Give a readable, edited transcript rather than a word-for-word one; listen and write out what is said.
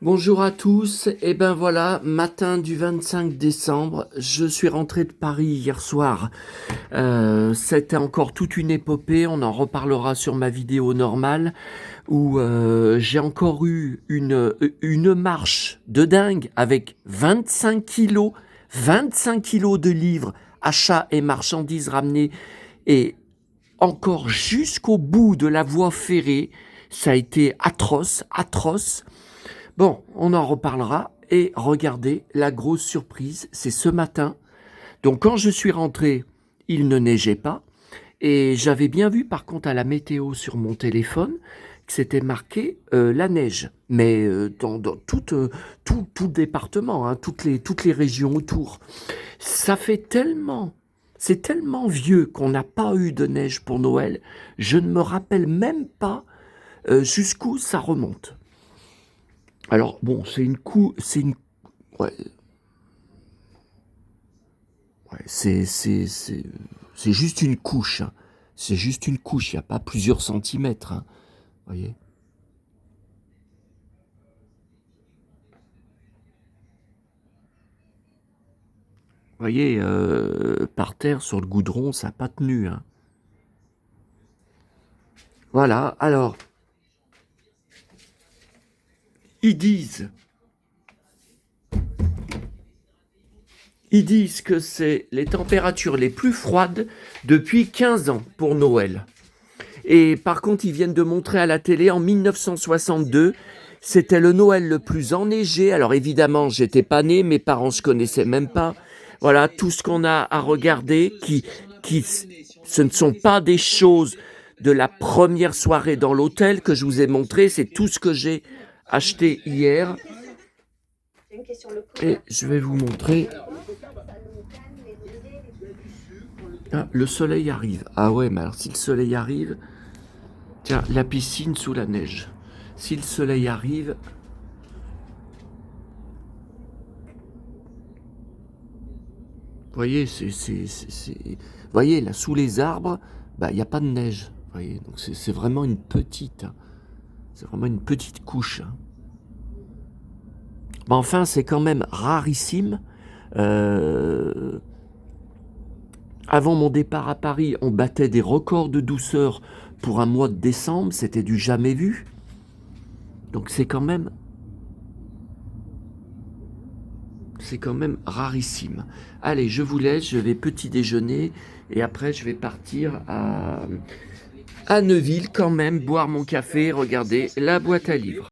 Bonjour à tous, et ben voilà, matin du 25 décembre, je suis rentré de Paris hier soir. C'était encore toute une épopée, on en reparlera sur ma vidéo normale, où j'ai encore eu une marche de dingue avec 25 kilos de livres, achats et marchandises ramenées, et encore jusqu'au bout de la voie ferrée, ça a été atroce, atroce. Bon, on en reparlera. Et regardez, la grosse surprise, c'est ce matin. Donc quand je suis rentré, il ne neigeait pas. Et j'avais bien vu par contre à la météo sur mon téléphone que c'était marqué la neige. Mais dans tout le département, hein, toutes les régions autour. Ça fait tellement... C'est tellement vieux qu'on n'a pas eu de neige pour Noël. Je ne me rappelle même pas jusqu'où ça remonte. Alors bon, ouais, ouais, c'est juste une couche, hein. C'est juste une couche, il n'y a pas plusieurs centimètres, hein. Voyez. Voyez, par terre, sur le goudron, ça n'a pas tenu, hein. Voilà, alors, ils disent, ils disent que c'est les températures les plus froides depuis 15 ans pour Noël. Et par contre, ils viennent de montrer à la télé en 1962, c'était le Noël le plus enneigé. Alors évidemment, j'étais pas né, mes parents se connaissaient même pas. Voilà, tout ce qu'on a à regarder, ce ne sont pas des choses de la première soirée dans l'hôtel que je vous ai montré, c'est tout ce que j'ai acheté hier. Et je vais vous montrer. Ah, le soleil arrive. Ah ouais, mais alors si le soleil arrive, tiens, la piscine sous la neige. Si le soleil arrive, vous voyez, voyez, là, sous les arbres, bah, il n'y a pas de neige. Voyez, donc c'est vraiment une petite, hein. C'est vraiment une petite couche, hein. Mais enfin, c'est quand même rarissime. Euh, Avant mon départ à Paris, on battait des records de douceur pour un mois de décembre. C'était du jamais vu. Donc c'est quand même rarissime. Allez, je vous laisse, je vais petit déjeuner et après je vais partir à Neuville quand même, boire mon café, regarder la boîte à livres.